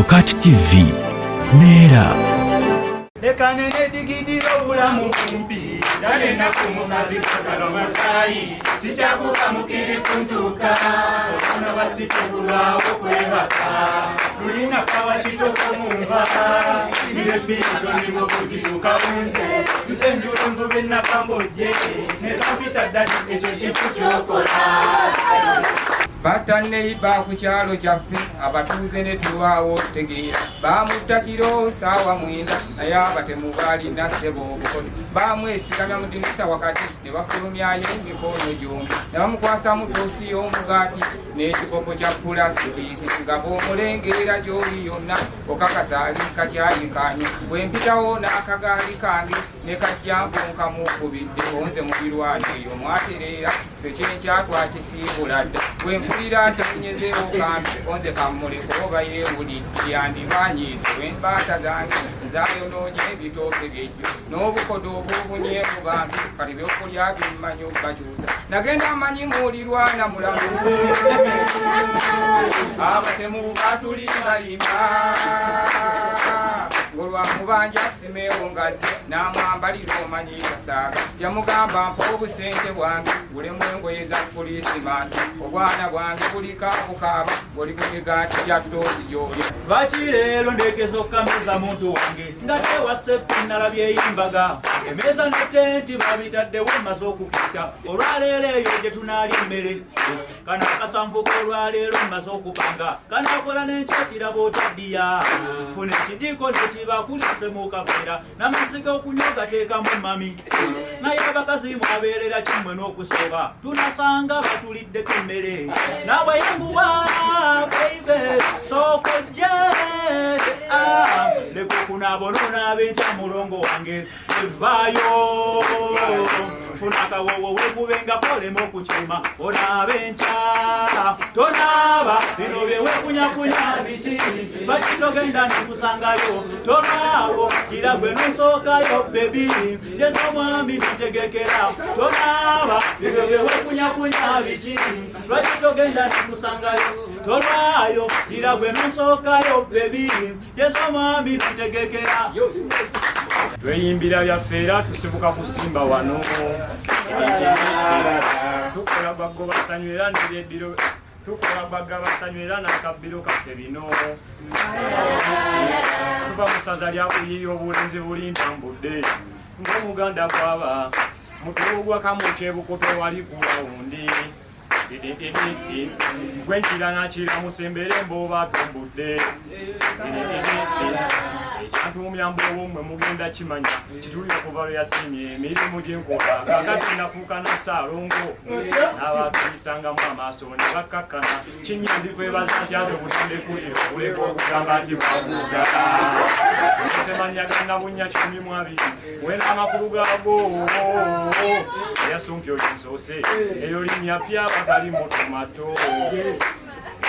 Bokat TV Neera Ekanene digidiro ulamu kumpi Dane na kumukazi kagalo matayi Sichakuka mukiri kuntuka Ona basitubula okwebaka Lulina kawa chitoko mumva Nibepito nivo kutibuka unze Enjulu nzube na pamboje Nekapita dadi echo chifu chokola Bataneiba ku kyalo kyaffe abatuuze ne tulwawo tegeera bamutta kiro saawa 9 naye abatemu baalina ssebo obukodo bamwesigamya mu dinisa wakati ne bafulumyayo emikono gyombi ne bamukwasa mu toosi y'omugaati n'ekikopo kya pulasitiki nga bw'omulengerera gy'oli yonna okakasa ali kakyayikanye bwe mpitawo n'akagaali kange ne kajja nkamuukubidde onze mu birwanyo eyo mwatereera ekyenkya twakisiibula dda bwe mpulira takinyezeewo kambi onze kammuleko oba yeewulidde yandibanyiize w'embaata zange zayonoonye ebitooke byejjo n'obukodo obwobunye mu bantu kati byokulya bimmanyi okubakyusa nagenda mmanyi muulirwana mulamu abatemu batulimbalimba olwamubanja simeewo ngaze n'amwambalira omanyi kasaaga yamugamba mpa obusente bwange bulemu engoye za kulisimansi obwana bwange bulika bukaaba buli ku migaati gya ttoozi gy'olya lwaki leero ndeekeza okukamiza muntu wange nga tewaseppi nalabyeyimbaga emeeza ne tenti babitaddewo emaze okukita olwaleero eyo gye tunaalya emmere kana akasanvuko olwaleero mmaze okupanga kanakola n'enkyakira bw'otaddiya funa ekijiko nekibakulise mu kaveera n'amazzi g'okunywa gateekamu mami naye abakazi mwabeerera kimmwe n'okusooba tunasanga batuliddeko emmere naabwe yembuwa beibe sookojje leka okunaabonona ab'enkya mulongo wange evaayo funa akawowo wekubengako olema okukima onaaba enkya tonaaba bino byewekunyakunya biki bakitogenda nekusangayo tonaawo kira gwe nosookayo bebi yesu omwami ntegekera tonaaba bino byewekunyakunya biki bakitogenda nekusangayo tolwayo kira gwe nosookayo bebi yesu omwami ntegekera tweyimbira byaffe era tusibuka kusimba wano tukola baggo basanywera n'ebyediro tukola bagga basanywera n'akabbiro kaffe bino tuva mu ssaza lya kuyiiya obulenzi buli ntambudde ng'omuganda gwaba mutuugwakamu ekyebukoto wali kulawundi gwenkira nakira musembere mbooba tumbudde ekyantumya mbooba mugenda kimanya kituli okuva lwe yasimye emirimu gyenkola kakati nafuuka nassaalongo n'abatuyisangamu amaaso ne bakkakkana kinyandikwebaza ntyaze obutendekuli okuleka okugamba nti bwabuuga semanyaga bunnya 12 wena amakulu gago eyasumpya okisoose eyo linnya pya bakali mu tomato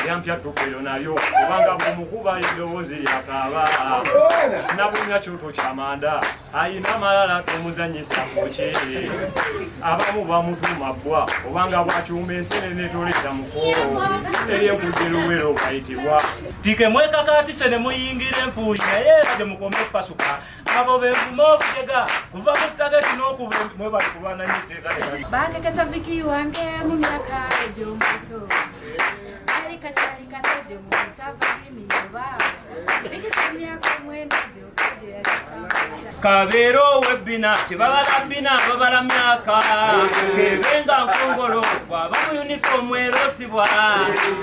yampya tukeyo nayo kubanga bw'omukuba eddoboozi lyakaaba nabunya kyoto kyamanda ayina amalala tomuzanyisa kuki abamu bamutuma bbwa obanga bwakyuma ensenene toleta mukolo eryekudde luwero bayitibwa tikemwekakatise ne muyingira enfuuli naye era temukome pasuka abo benvuma obutega kuva mu ttageti n'okubwe bali kubananyiteeka bakeketa viki wange mu myaka egy'omuto kachali kataje mutabagini yoba bikitumia kumwenda jokaje kabero webina tibabalabina babala myaka kebenga nkongolo baba mu uniform erosibwa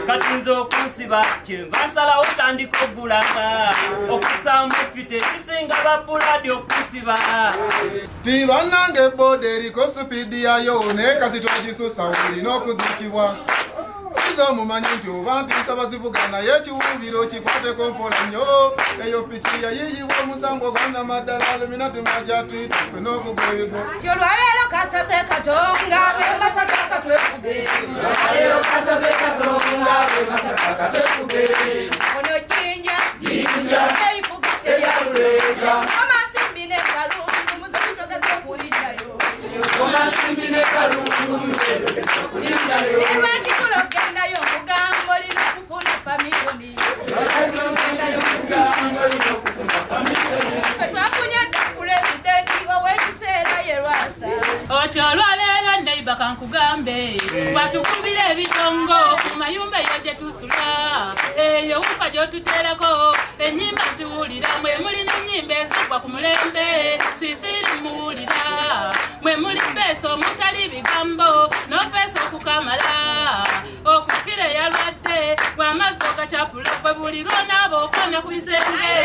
katinzo kusiba kimbasala utandiko bulanga okusamba fite kisinga babuladi okusiba tibanange boderi ko supidi yayo ne kasitogisusa uli n'okuzikibwa Sizo mumanyi nti oba ntisa bazivugana yekiwuubiro kikwateko mpola nnyo eyo piki yayiyiwa omusango gwana maddala aluminati majja twitufe n'okugoyego olwaleero kasaze katonga bemasaka katwefuge olwaleero kasaze katonga bemasaka katwefuge ono jinja eifuga teryaluleeta amasimbi ne kalungu muzekitogeza okulijayo amasimbi ne kalungu muzekitogeza okulijayo Yo, eyo gye tusula eyo wufa gy'otuteerako ennyimba ziwulira mwe muli n'ennyimba ezigwa ku mulembe sisiri muwulira mwe muli feeso omutali bigambo n'ofeeso okukamala okukira eyalwadde gw'amazzi ogacapula gwe buli lwonaaba okonda ku bisenge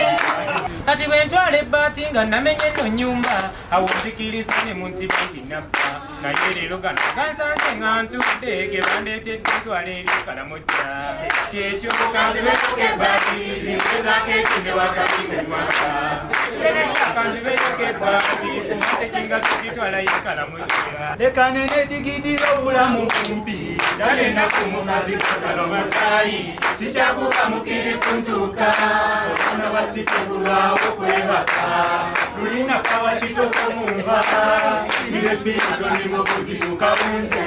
kati bwe ntwala ebbaati nga namenye nno nnyumba awo nzikiriza ne mu nsiba nti nabba naye leero gano gansanze nga ntudde ge bandeetedde ntwala eri kalamojja kyekyo kanzibeeyoka ebbaati zingezaako ekinde wakati mu mwaka kanzibeeyoka ebbaati kumate kingaso gitwalayo kalamojja leka nene digidira obulamu kumpi ndanennaku mukazi kakalomakayi sikyakuba mukiri kuntuuka obwana basitebulwawo kwebaka lulina kawa kitoko munva irebito ndimo kuziruka bunze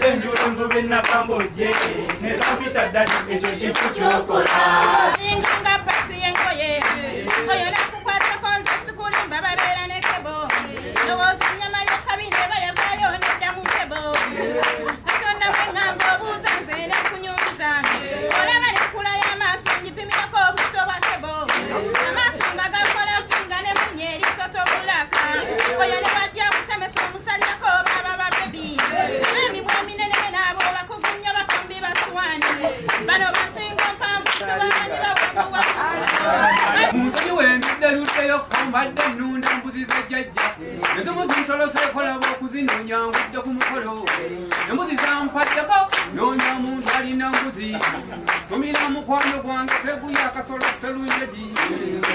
enjulu nvube nakambojje nekampita ddali ekyo kifu kyokola inganga pasi yengoye oyo nakukwatako nze sikulimba babeera ne kebo lowooza ennyama y'ekabine bayavaayo nedda mu kebo katonda bwenganga obuuza nze nekunyumiza olaba nekula y'amaaso njipimirako obuto bwa kebo amaaso nga gakola mpinga ne munye eritoto bulaka oyo ne bajja kutemesa omusalirako baba babebi n'emimwa eminene naabo bakugunya bakombi basuwani bano basinga mpanvu tebamanyi bawamuwa Muzi wendidde luddeyo kombadde nnunda mbuzi z'ejjajja ezimu zintolose kolaba okuzinoonya ngudde ku mukolo embuzi zampaddeko noonya omuntu alina mbuzi tumira mukwano gwange seguya akasolo serunjeji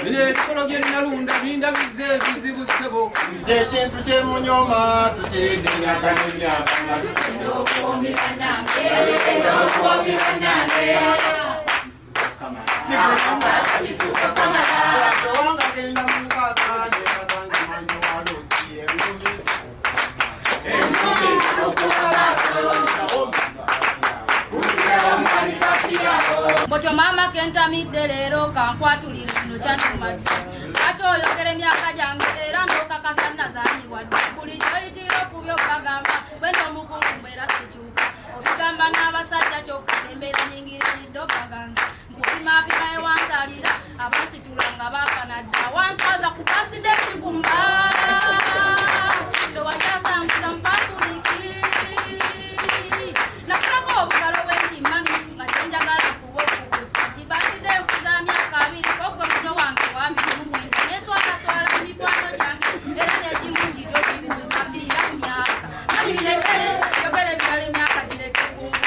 bino ebisolo bye nnalunda bindabizza ebizibu ssebo Ekintu kyemunyoma tukiridde emyaka n'emyaka nga tutenda okuwumbira nange tewanga genda mu nkaaga nekasanga manyi waloti Boto mama kentamidde leero kankwatulire kino kyatumadde ate oyogera emyaka gyange era n'okakasa nazaanyibwadde buli gyoyitira okubyo bagamba bwena omukulu mbeera sikyuka obigamba n'abasajja kyokka embeera nyingiridde obaganza mpupimapima ewanzalira abasitula nga bafanadda wanswaza ku pasideti kumba ndowajazanguza mpatuliki nakulaga obugalo bw'entimami nga kyenjagala kuba okukusa nti baside nkuza myaka 2 kogwe muno wange wa 29 neswalaswala mu mikwano gyange era n'egimu njidyo gibuuza mbiira ku myaka mami bireke yogera ebirala emyaka gireke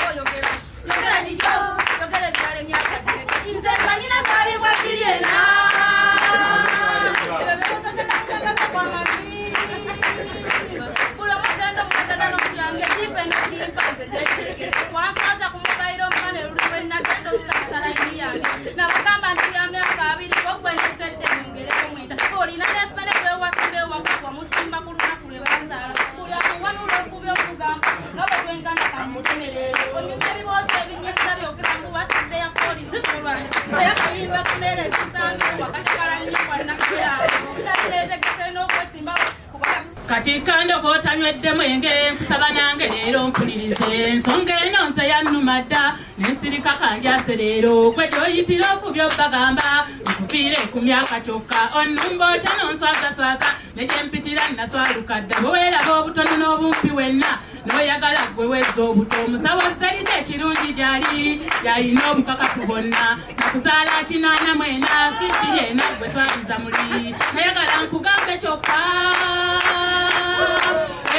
oyogera yogera nijyo yogera ebirala emyaka gireke nze manyina zaalibwa biriyena ebyo bibuuzo kyenamutegeka kwa mami kulamugenda mukagenda nomutyange dipeno dimpanze gyegiregere wansaza ku mubairo omwana erulwe nagenda osasala emi yange nabagamba nti bya myaka 2 kokwendesedde mungereko mwenda olina nefene bwewasimba ewakakwa musimba ku lunaku lwe banzaala buli amuwanula okubi omugamba nga bwe twengana kamutemerero onyuma ebiboozi ebinyiriza by'okulambu basidde ya fooli lukulwange ayakayimba ku mmere ezisange wakatekala nnyo kwalinakiraawo talineetegese n'okwesimba kati kando kotanywedde mwenge nkusaba nange leero mpulirize ensonga eno nze yannuma dda n'ensirika kanjase leero gwe gyoyitira ofubya obbagamba nkufiire ku myaka kyokka onnumba otya nonswazaswaza ne gye mpitira naswaluka dda bwe weeraba obutono n'obumpi wenna n'oyagala gwe wezza obuto omusawo zalidde ekirungi gy'ali yalina obukakafu bwonna nakuzaala 84 sipi yena gwe twaliza muli nayagala nkugambe kyokka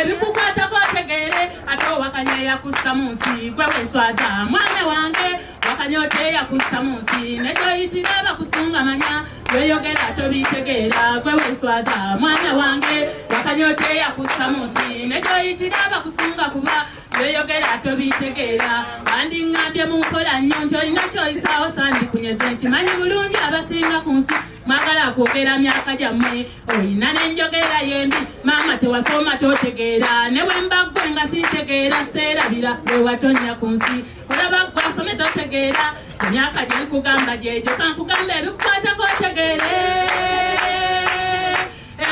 ebikukwatako otegeere ate owakanya eyakussa mu nsi gwe weswaza mwana wange wakanya oteyakussa mu nsi negyoyitira abakusunga manya gweyogera tobitegeera gwe weswaza mwana wange wakanya oteyakussa mu nsi negyoyitira abakusunga kuba gweyogera tobitegeera bandiŋŋambye mu nkola nnyo nti olina kyoyisaawo sandikunyeze nkimanyi bulungi abasinga ku nsi mwagala kwogera myaka gyammwe olina n'enjogera yembi maama tewasoma totegeera ne bwemba ggwe nga sintegeera seerabira bwe watonya ku nsi olaba ggwe asome totegeera emyaka gye nkugamba gyegyo kankugamba ebikukwatako otegeere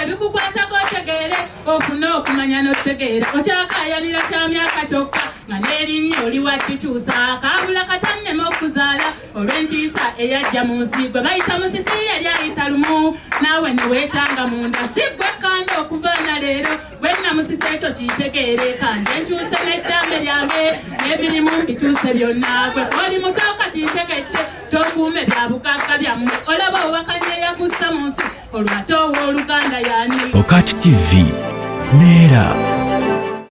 ebikukwatako otegeere ofune okumanya n'otegeera okyakayanira kya myaka kyokka nga n'erinnya oli wattikyusa kaabula katannema okuzaala olw'entiisa eyajja mu nsi gwe bayita musisi yali ayita lumu naawe ne weekyanga munda si gwe kanda okuva na leero gwe namusisi ekyo kitegeere kanje nkyuse n'eddambe lyange n'ebirimu mbikyuse byonna gwe oli muto kati ntegedde tokuume bya bugagga byammwe olaba obakanye eyakussa mu nsi olwate owooluganda yani Okach TV Nera